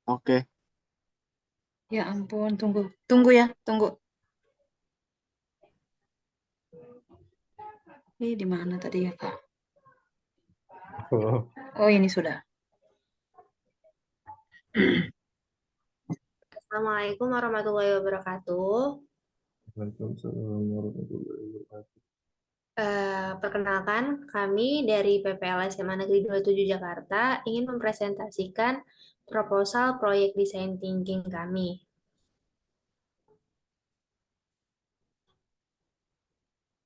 Oke. Ya ampun, tunggu. Tunggu ya, tunggu. Di mana tadi ya, Kak? Oh. Oh, ini sudah. Assalamualaikum warahmatullahi wabarakatuh. Waalaikumsalam warahmatullahi wabarakatuh. Perkenalkan, kami dari PPL SMA Negeri 27 Jakarta ingin mempresentasikan proposal proyek desain thinking kami.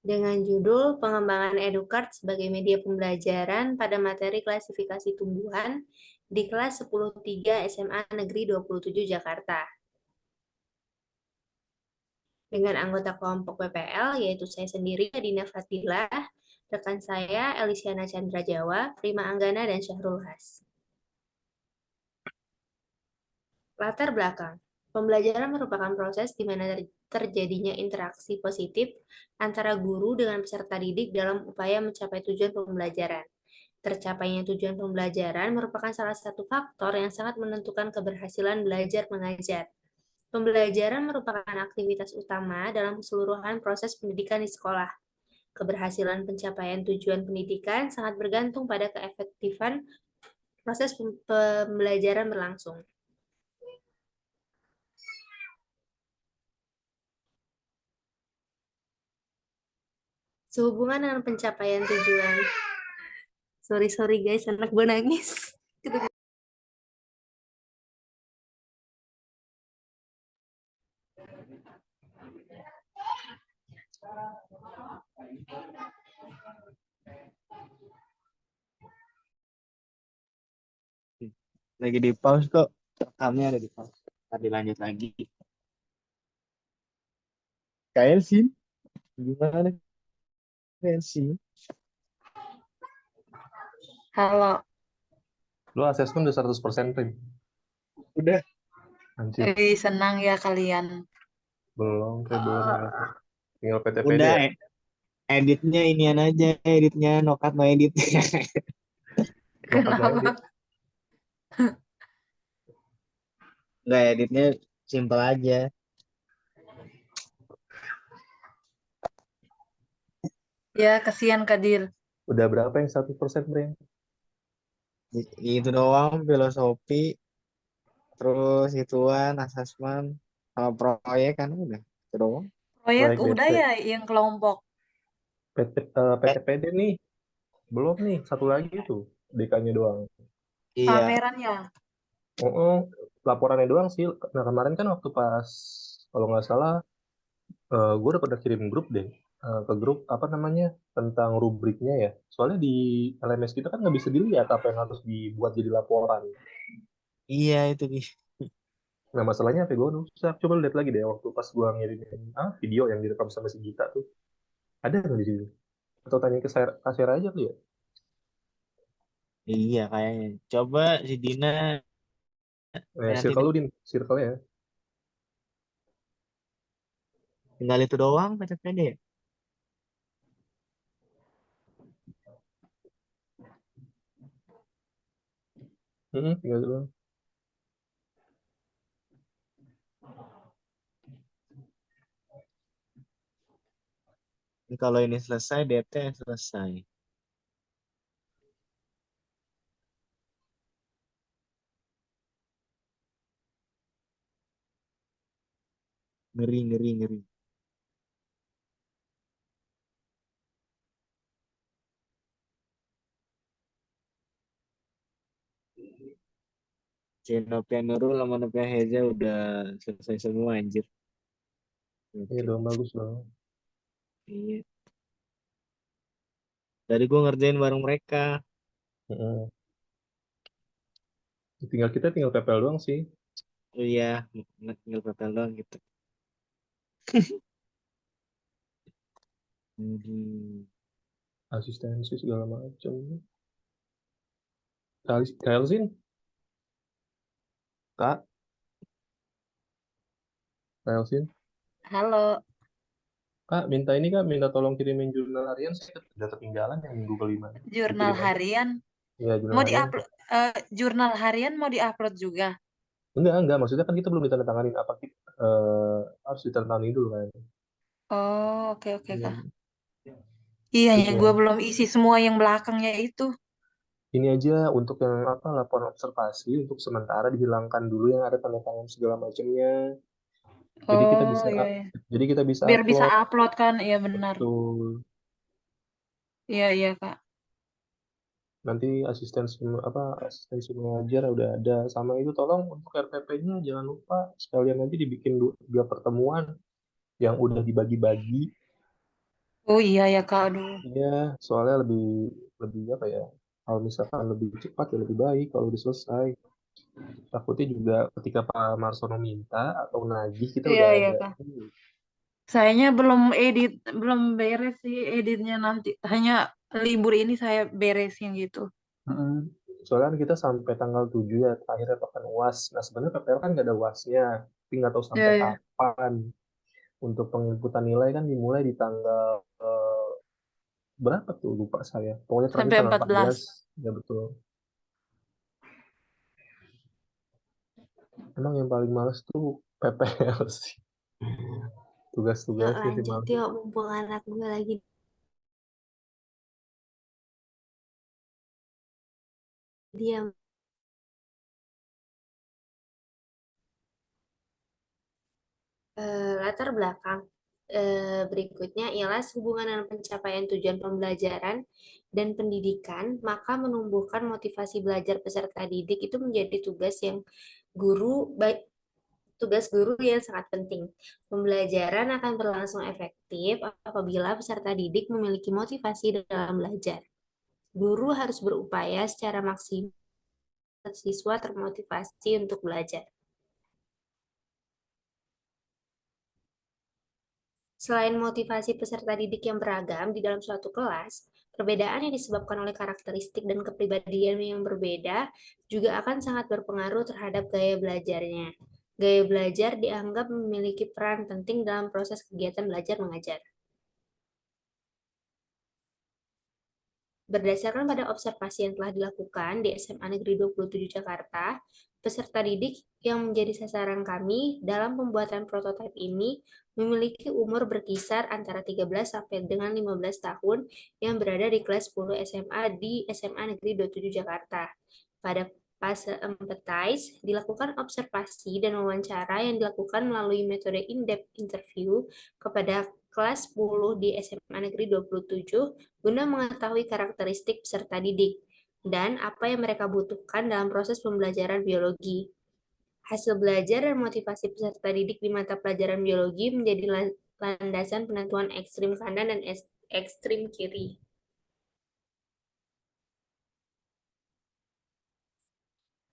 Dengan judul Pengembangan Edukart sebagai Media Pembelajaran pada Materi Klasifikasi Tumbuhan di kelas 10-3 SMA Negeri 27 Jakarta. Dengan anggota kelompok PPL, yaitu saya sendiri, Adina Fatilah, rekan saya, Elisiana Chandra Jawa, Prima Anggana, dan Syahrul Has. Latar belakang. Pembelajaran merupakan proses di mana terjadinya interaksi positif antara guru dengan peserta didik dalam upaya mencapai tujuan pembelajaran. Tercapainya tujuan pembelajaran merupakan salah satu faktor yang sangat menentukan keberhasilan belajar mengajar. Pembelajaran merupakan aktivitas utama dalam keseluruhan proses pendidikan di sekolah. Keberhasilan pencapaian tujuan pendidikan sangat bergantung pada keefektifan proses pembelajaran berlangsung. Sehubungan dengan pencapaian tujuan. Sorry guys, anak gue nangis. Lagi di pause kok. Rekamnya ada di pause. Ntar dilanjut lagi. Kayak sih. Gimana sih? Halo. Lu asesmen udah 100%, Prim? Udah. Anjir. Senang ya kalian. Belum. Tinggal PTPD Udah, ya? editnya inian aja. Editnya no cut no edit. Kenapa? Enggak, editnya simple aja. Ya, kasihan Kadir. Udah berapa yang 100%, Prim? Itu doang, filosofi. Terus ituan, asesmen. Sama proyek kan udah. Itu doang. Proyek Proyek udah DP. ya yang kelompok. PTPD nih. Belum nih, satu lagi tuh. DK-nya doang. Iya. Pameran ya. Laporannya doang sih. Nah, kemarin kan waktu pas, kalau nggak salah, gue udah pernah kirim grup deh. Ke grup, apa namanya, tentang rubriknya ya. Soalnya di LMS kita kan nggak bisa dilihat apa yang harus dibuat jadi laporan. Iya itu di. Nah, masalahnya apa gue rusak. Coba lihat lagi deh waktu pas gue ngirimin video yang direkam sama si Gita tuh. Ada nggak di situ? Atau tanya ke kasir aja tuh ya? Iya kayaknya. Coba si Dina nanti Circle lu, Din. Circle ya. tinggal itu doang PCPD ya. Tinggal dulu. Kalau ini selesai, DT selesai. Ngeri, ngeri, ngeri. Si Novia Nurul sama Novia Heza udah selesai semua anjir. Iya dong, bagus dong. Iya. Tadi gue ngerjain bareng mereka. Heeh. Tinggal PPL doang sih. Oh iya, tinggal papel doang gitu. Asistensi segala macam. Kalsin, Kak, Kalsin. Halo. Kak, minta tolong kirimin jurnal harian, saya udah ketinggalan yang minggu kelima. Jurnal Dikirim aja. harian. Iya, jurnal Mau harian. diupload jurnal harian mau diupload juga. Enggak. Maksudnya kan kita belum ditandatanganin apa kita harus ditandatangani dulu kan. Oh, oke oke Kak. Hmm, Iya ya, gitu. gue belum isi semua yang belakangnya itu. Ini aja untuk yang apa laporan observasi untuk sementara dihilangkan dulu yang ada tanda tangan segala macamnya. Jadi kita Oh bisa iya ya. jadi kita bisa Biar bisa upload. upload kan, iya benar. Betul. Iya iya Kak. Nanti asistensi mengajar udah ada, sama itu tolong untuk RPP-nya jangan lupa sekalian nanti dibikin 3 pertemuan yang udah dibagi-bagi. Oh iya ya Kak, aduh. Iya, soalnya lebih lebih apa ya, kalau misalkan lebih cepat ya lebih baik kalau udah selesai. Takutnya juga ketika Pak Marsono minta atau nagih kita Iya udah iya ada. Kak. Sayanya belum beres sih editnya nanti. Hanya libur ini saya beresin gitu. Mm-mm. Soalnya kan kita sampai tanggal 7 ya, akhirnya pekan UAS. Nah, sebenarnya PPL kan nggak ada UASnya, tapi nggak tahu Iya sampai iya. kapan. Untuk penginputan nilai kan dimulai di tanggal berapa tuh, lupa saya. Pokoknya terakhir Sampai tanggal 14. 14. Ya betul. Emang yang paling males tuh PPL sih. Yuk Tugas-tugasnya sih lanjut males. yuk, mumpung anak gue lagi diam. Latar belakang berikutnya ialah hubungan dengan pencapaian tujuan pembelajaran dan pendidikan, maka menumbuhkan motivasi belajar peserta didik itu menjadi tugas guru yang sangat penting. Pembelajaran akan berlangsung efektif apabila peserta didik memiliki motivasi dalam belajar. Guru harus berupaya secara maksimal agar siswa termotivasi untuk belajar. Selain motivasi peserta didik yang beragam di dalam suatu kelas, perbedaan yang disebabkan oleh karakteristik dan kepribadian yang berbeda juga akan sangat berpengaruh terhadap gaya belajarnya. Gaya belajar dianggap memiliki peran penting dalam proses kegiatan belajar mengajar. Berdasarkan pada observasi yang telah dilakukan di SMA Negeri 27 Jakarta, peserta didik yang menjadi sasaran kami dalam pembuatan prototipe ini memiliki umur berkisar antara 13 sampai dengan 15 tahun yang berada di kelas 10 SMA di SMA Negeri 27 Jakarta. Pada fase empathize, dilakukan observasi dan wawancara yang dilakukan melalui metode in-depth interview kepada kelas 10 di SMA Negeri 27 guna mengetahui karakteristik peserta didik dan apa yang mereka butuhkan dalam proses pembelajaran biologi. Hasil belajar dan motivasi peserta didik di mata pelajaran biologi menjadi landasan penentuan ekstrim kanan dan ekstrim kiri.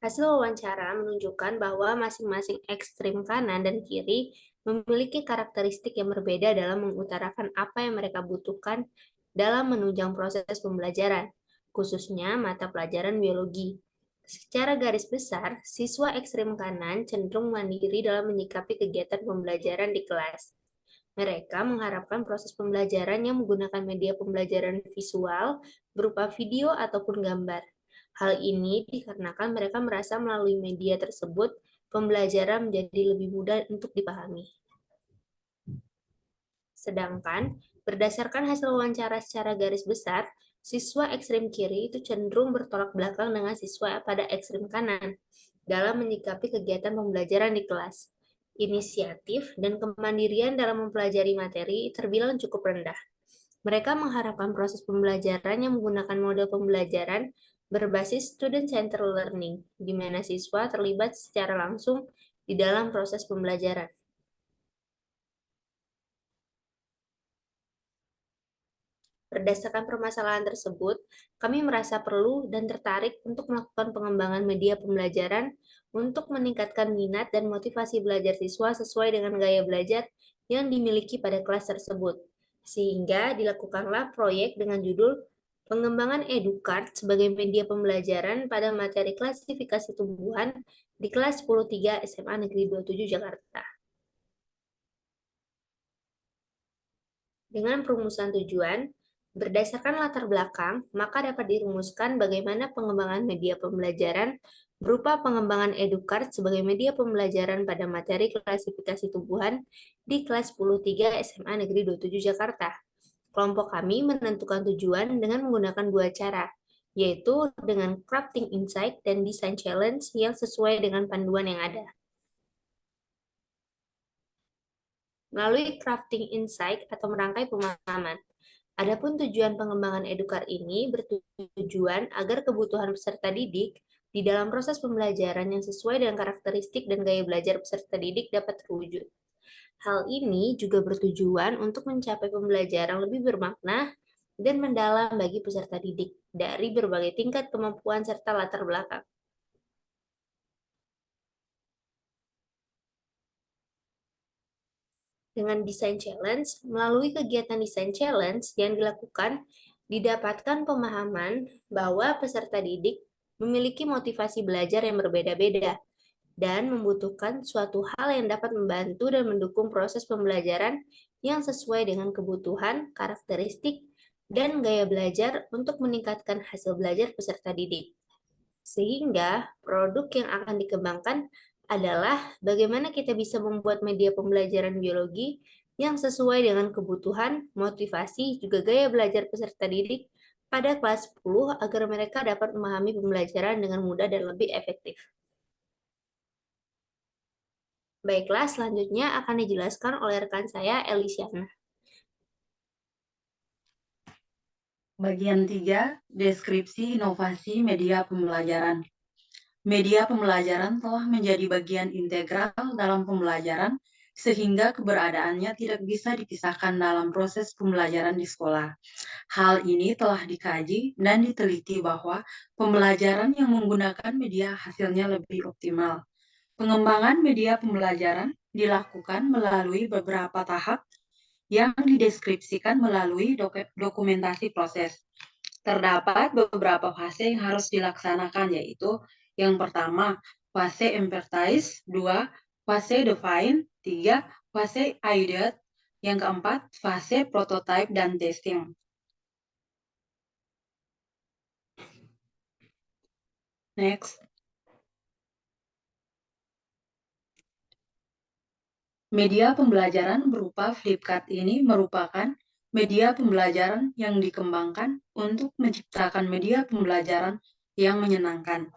Hasil wawancara menunjukkan bahwa masing-masing ekstrim kanan dan kiri memiliki karakteristik yang berbeda dalam mengutarakan apa yang mereka butuhkan dalam menunjang proses pembelajaran, khususnya mata pelajaran biologi. Secara garis besar, siswa ekstrim kanan cenderung mandiri dalam menyikapi kegiatan pembelajaran di kelas. Mereka mengharapkan proses pembelajaran yang menggunakan media pembelajaran visual berupa video ataupun gambar. Hal ini dikarenakan mereka merasa melalui media tersebut pembelajaran menjadi lebih mudah untuk dipahami. Sedangkan berdasarkan hasil wawancara secara garis besar, siswa ekstrem kiri itu cenderung bertolak belakang dengan siswa pada ekstrem kanan dalam menyikapi kegiatan pembelajaran di kelas. Inisiatif dan kemandirian dalam mempelajari materi terbilang cukup rendah. Mereka mengharapkan proses pembelajaran yang menggunakan model pembelajaran berbasis student-centered learning, di mana siswa terlibat secara langsung di dalam proses pembelajaran. Berdasarkan permasalahan tersebut, kami merasa perlu dan tertarik untuk melakukan pengembangan media pembelajaran untuk meningkatkan minat dan motivasi belajar siswa sesuai dengan gaya belajar yang dimiliki pada kelas tersebut. Sehingga dilakukanlah proyek dengan judul Pengembangan EduCard sebagai media pembelajaran pada materi klasifikasi tumbuhan di kelas 10-3 SMA Negeri 27 Jakarta. Dengan perumusan tujuan, berdasarkan latar belakang, maka dapat dirumuskan bagaimana pengembangan media pembelajaran berupa pengembangan EduCard sebagai media pembelajaran pada materi klasifikasi tumbuhan di kelas 10-3 SMA Negeri 27 Jakarta. Kelompok kami menentukan tujuan dengan menggunakan dua cara, yaitu dengan crafting insight dan design challenge yang sesuai dengan panduan yang ada. Melalui crafting insight atau merangkai pemahaman. Adapun tujuan pengembangan EduCard ini bertujuan agar kebutuhan peserta didik di dalam proses pembelajaran yang sesuai dengan karakteristik dan gaya belajar peserta didik dapat terwujud. Hal ini juga bertujuan untuk mencapai pembelajaran lebih bermakna dan mendalam bagi peserta didik dari berbagai tingkat kemampuan serta latar belakang. Dengan desain challenge, melalui kegiatan desain challenge yang dilakukan, didapatkan pemahaman bahwa peserta didik memiliki motivasi belajar yang berbeda-beda dan membutuhkan suatu hal yang dapat membantu dan mendukung proses pembelajaran yang sesuai dengan kebutuhan, karakteristik, dan gaya belajar untuk meningkatkan hasil belajar peserta didik. Sehingga produk yang akan dikembangkan adalah bagaimana kita bisa membuat media pembelajaran biologi yang sesuai dengan kebutuhan, motivasi, juga gaya belajar peserta didik pada kelas 10 agar mereka dapat memahami pembelajaran dengan mudah dan lebih efektif. Baiklah, selanjutnya akan dijelaskan oleh rekan saya, Elisiana. Bagian 3, deskripsi inovasi media pembelajaran. Media pembelajaran telah menjadi bagian integral dalam pembelajaran sehingga keberadaannya tidak bisa dipisahkan dalam proses pembelajaran di sekolah. Hal ini telah dikaji dan diteliti bahwa pembelajaran yang menggunakan media hasilnya lebih optimal. Pengembangan media pembelajaran dilakukan melalui beberapa tahap yang dideskripsikan melalui dokumentasi proses. Terdapat beberapa fase yang harus dilaksanakan, yaitu yang pertama, fase empathize, 2, fase define, 3, fase ideate, yang keempat, fase prototype dan testing. Next. Media pembelajaran berupa Flipkart ini merupakan media pembelajaran yang dikembangkan untuk menciptakan media pembelajaran yang menyenangkan.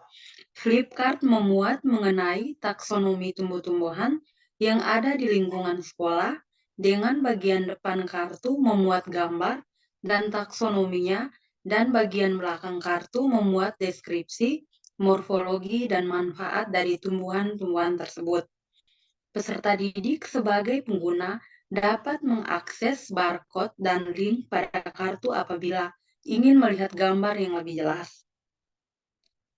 Flipkart memuat mengenai taksonomi tumbuh-tumbuhan yang ada di lingkungan sekolah, dengan bagian depan kartu memuat gambar dan taksonominya, dan bagian belakang kartu memuat deskripsi, morfologi, dan manfaat dari tumbuhan-tumbuhan tersebut. Peserta didik sebagai pengguna dapat mengakses barcode dan link pada kartu apabila ingin melihat gambar yang lebih jelas.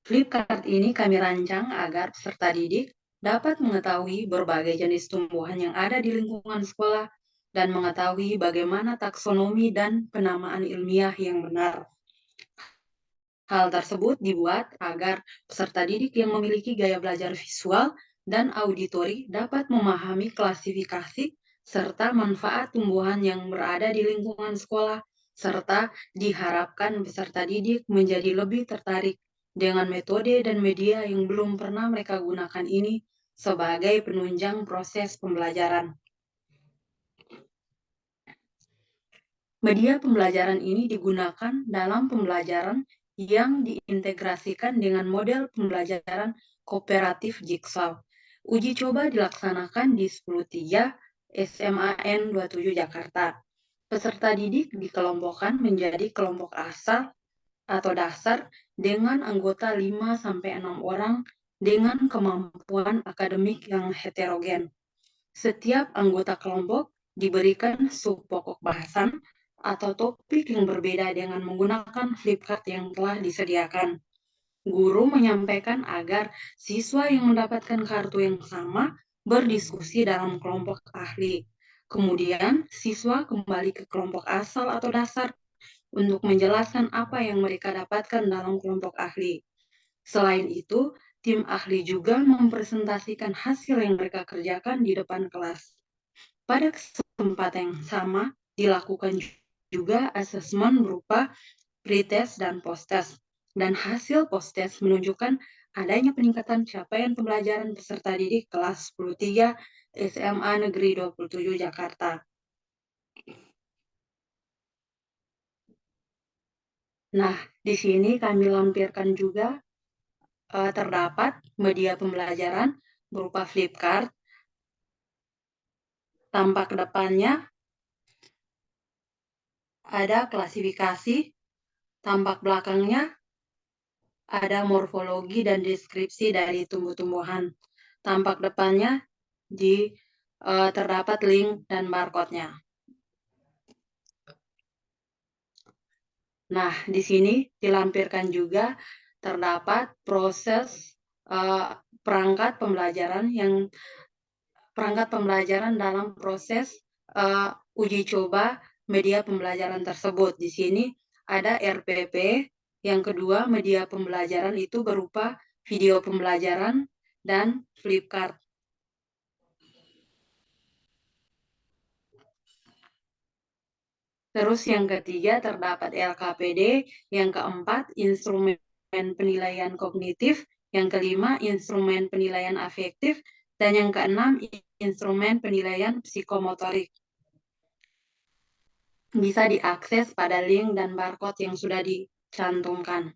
Flipkart ini kami rancang agar peserta didik dapat mengetahui berbagai jenis tumbuhan yang ada di lingkungan sekolah dan mengetahui bagaimana taksonomi dan penamaan ilmiah yang benar. Hal tersebut dibuat agar peserta didik yang memiliki gaya belajar visual dan auditori dapat memahami klasifikasi serta manfaat tumbuhan yang berada di lingkungan sekolah, serta diharapkan peserta didik menjadi lebih tertarik dengan metode dan media yang belum pernah mereka gunakan ini sebagai penunjang proses pembelajaran. Media pembelajaran ini digunakan dalam pembelajaran yang diintegrasikan dengan model pembelajaran kooperatif Jigsaw. Uji coba dilaksanakan di 10-3 SMAN 27 Jakarta. Peserta didik dikelompokkan menjadi kelompok asal atau dasar dengan anggota 5-6 orang dengan kemampuan akademik yang heterogen. Setiap anggota kelompok diberikan subpokok bahasan atau topik yang berbeda dengan menggunakan Flipkart yang telah disediakan. Guru menyampaikan agar siswa yang mendapatkan kartu yang sama berdiskusi dalam kelompok ahli. Kemudian, siswa kembali ke kelompok asal atau dasar untuk menjelaskan apa yang mereka dapatkan dalam kelompok ahli. Selain itu, tim ahli juga mempresentasikan hasil yang mereka kerjakan di depan kelas. Pada kesempatan yang sama, dilakukan juga asesmen berupa pretest dan posttest. dan hasil post-test menunjukkan adanya peningkatan capaian pembelajaran peserta didik kelas 10-3 SMA Negeri 27 Jakarta. Nah, di sini kami lampirkan juga terdapat media pembelajaran berupa flipchart. Tampak depannya ada klasifikasi, tampak belakangnya ada morfologi dan deskripsi dari tumbuh-tumbuhan. Tampak depannya terdapat link dan barcode-nya. Nah, di sini dilampirkan juga terdapat proses perangkat pembelajaran dalam proses uji coba media pembelajaran tersebut. Di sini ada RPP, yang kedua media pembelajaran itu berupa video pembelajaran dan flipchart. Terus yang ketiga terdapat LKPD, yang keempat instrumen penilaian kognitif, yang kelima instrumen penilaian afektif, dan yang keenam instrumen penilaian psikomotorik. Bisa diakses pada link dan barcode yang sudah dicantumkan.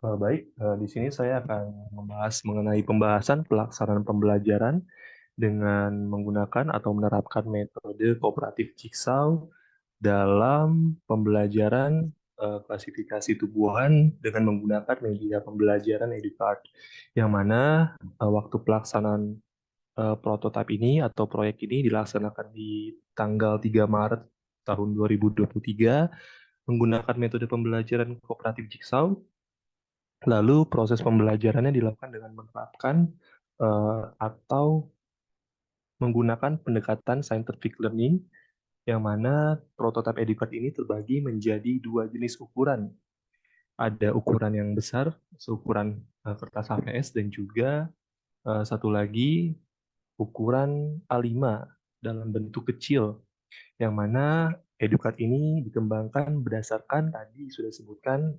Baik, di sini saya akan membahas mengenai pembahasan pelaksanaan pembelajaran dengan menggunakan atau menerapkan metode kooperatif Jigsaw dalam pembelajaran klasifikasi tumbuhan dengan menggunakan media pembelajaran EduCard, yang mana waktu pelaksanaan prototipe ini atau proyek ini dilaksanakan di tanggal 3 Maret tahun 2023 menggunakan metode pembelajaran kooperatif Jigsaw. Lalu proses pembelajarannya dilakukan dengan menerapkan atau menggunakan pendekatan scientific learning, yang mana prototipe EduCard ini terbagi menjadi dua jenis ukuran. Ada ukuran yang besar, seukuran kertas HVS, dan juga satu lagi ukuran A5 dalam bentuk kecil, yang mana EduCard ini dikembangkan berdasarkan tadi sudah disebutkan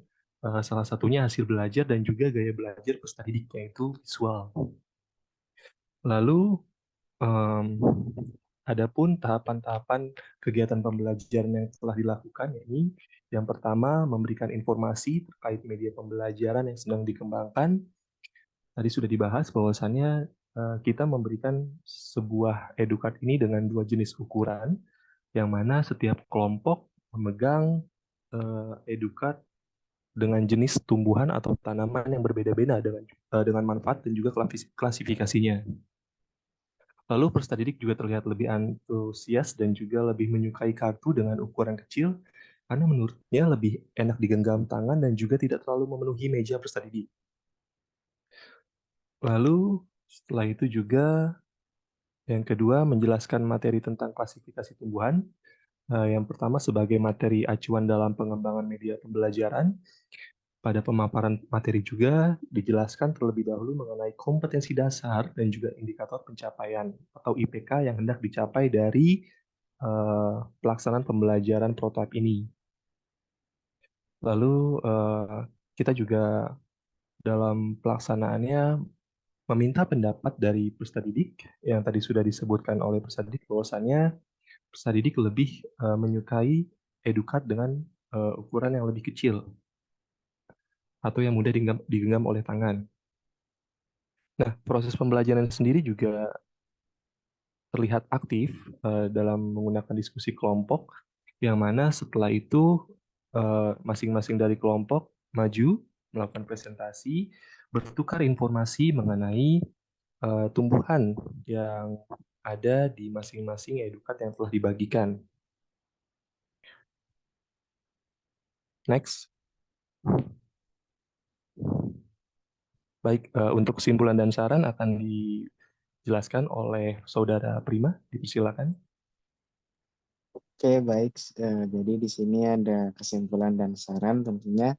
salah satunya hasil belajar dan juga gaya belajar peserta didik, yaitu visual. Lalu adapun tahapan-tahapan kegiatan pembelajaran yang telah dilakukan, yakni yang pertama memberikan informasi terkait media pembelajaran yang sedang dikembangkan. Tadi sudah dibahas bahwasannya kita memberikan sebuah EduCard ini dengan dua jenis ukuran, yang mana setiap kelompok memegang EduCard dengan jenis tumbuhan atau tanaman yang berbeda-beda dengan manfaat dan juga klasifikasinya. Lalu peserta didik juga terlihat lebih antusias dan juga lebih menyukai kartu dengan ukuran kecil karena menurutnya lebih enak digenggam tangan dan juga tidak terlalu memenuhi meja peserta didik. Lalu setelah itu juga yang kedua menjelaskan materi tentang klasifikasi tumbuhan. Yang pertama sebagai materi acuan dalam pengembangan media pembelajaran. Pada pemaparan materi juga dijelaskan terlebih dahulu mengenai kompetensi dasar dan juga indikator pencapaian atau IPK yang hendak dicapai dari pelaksanaan pembelajaran prototipe ini. Lalu kita juga dalam pelaksanaannya meminta pendapat dari peserta didik yang tadi sudah disebutkan oleh peserta didik bahwasannya peserta didik lebih menyukai EduCard dengan ukuran yang lebih kecil atau yang mudah digenggam oleh tangan. Nah, proses pembelajaran sendiri juga terlihat aktif dalam menggunakan diskusi kelompok, yang mana setelah itu masing-masing dari kelompok maju, melakukan presentasi, bertukar informasi mengenai tumbuhan yang ada di masing-masing EduCard yang telah dibagikan. Next. Baik, untuk kesimpulan dan saran akan dijelaskan oleh Saudara Prima. Dipersilakan. Oke, baik. Jadi di sini ada kesimpulan dan saran tentunya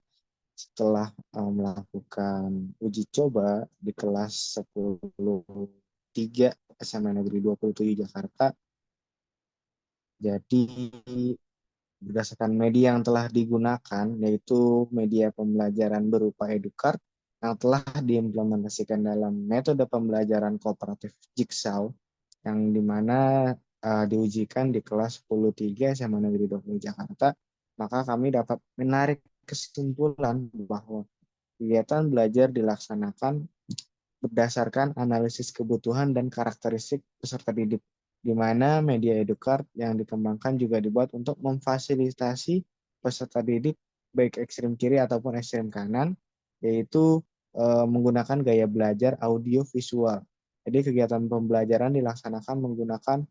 setelah melakukan uji coba di kelas 10-3 SMA Negeri 27 Jakarta, Jadi berdasarkan media yang telah digunakan, yaitu media pembelajaran berupa edukart yang telah diimplementasikan dalam metode pembelajaran kooperatif Jigsaw, yang dimana diujikan di kelas 10-3 SMA Negeri 20 Jakarta, maka kami dapat menarik kesimpulan bahwa kegiatan belajar dilaksanakan berdasarkan analisis kebutuhan dan karakteristik peserta didik, di mana media edukart yang dikembangkan juga dibuat untuk memfasilitasi peserta didik baik ekstrem kiri ataupun ekstrem kanan, yaitu menggunakan gaya belajar audio visual. Jadi kegiatan pembelajaran dilaksanakan menggunakan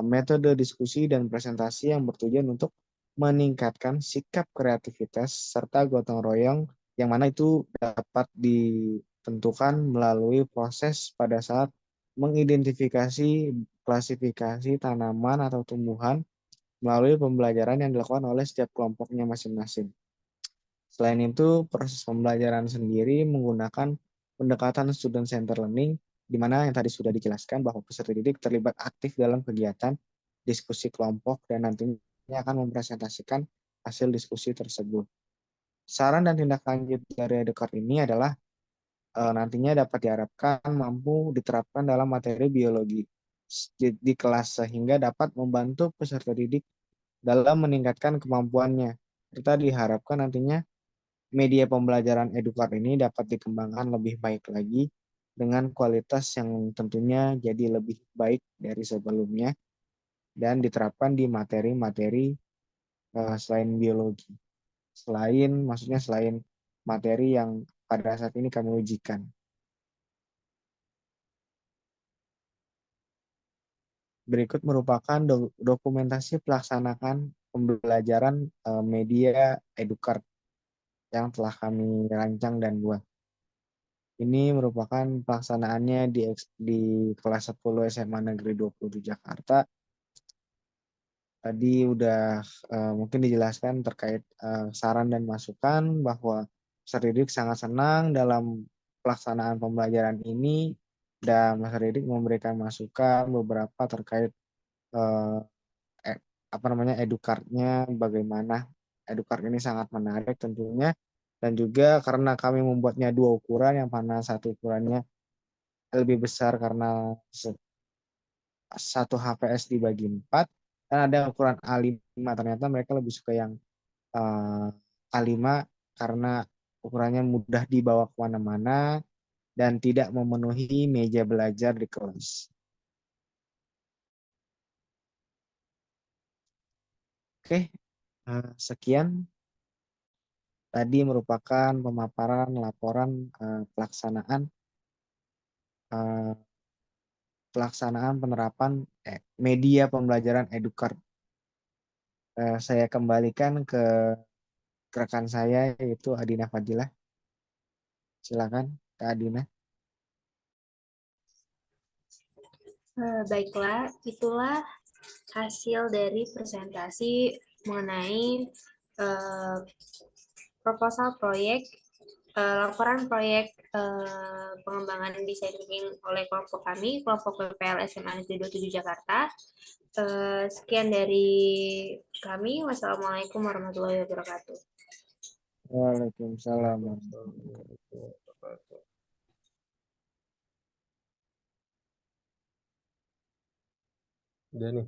metode diskusi dan presentasi yang bertujuan untuk meningkatkan sikap kreativitas serta gotong royong, yang mana itu dapat ditentukan melalui proses pada saat mengidentifikasi klasifikasi tanaman atau tumbuhan melalui pembelajaran yang dilakukan oleh setiap kelompoknya masing-masing. Selain itu, proses pembelajaran sendiri menggunakan pendekatan student center learning, di mana yang tadi sudah dijelaskan bahwa peserta didik terlibat aktif dalam kegiatan diskusi kelompok dan nantinya akan mempresentasikan hasil diskusi tersebut. Saran dan tindak lanjut dari edukart ini adalah nantinya dapat diharapkan mampu diterapkan dalam materi biologi di kelas sehingga dapat membantu peserta didik dalam meningkatkan kemampuannya. Serta diharapkan nantinya media pembelajaran edukart ini dapat dikembangkan lebih baik lagi dengan kualitas yang tentunya jadi lebih baik dari sebelumnya dan diterapkan di materi-materi selain biologi. Selain materi yang pada saat ini kami ujikan. Berikut merupakan dokumentasi pelaksanaan pembelajaran media edukart yang telah kami rancang dan buat. Ini merupakan pelaksanaannya di kelas 10 SMA Negeri 20 Jakarta. Tadi udah mungkin dijelaskan terkait saran dan masukan bahwa peserta didik sangat senang dalam pelaksanaan pembelajaran ini dan peserta didik memberikan masukan beberapa terkait eh, edukartnya, bagaimana edukart ini sangat menarik tentunya, dan juga karena kami membuatnya dua ukuran, yang mana satu ukurannya lebih besar karena satu HPS dibagi 4, dan ada ukuran A5. Ternyata mereka lebih suka yang A5 karena ukurannya mudah dibawa kemana-mana dan tidak memenuhi meja belajar di kelas. Oke, sekian tadi merupakan pemaparan laporan eh, pelaksanaan penerapan media pembelajaran edukart. Saya kembalikan ke rekan saya yaitu Adina Fadilah. Silakan Kak Adina. Baiklah, itulah hasil dari presentasi mengenai proposal proyek, laporan proyek pengembangan desain thinking oleh kelompok kami, kelompok PPL SMA Negeri 27 Jakarta. Sekian dari kami. Wassalamualaikum warahmatullahi wabarakatuh. Waalaikumsalam. Udah nih.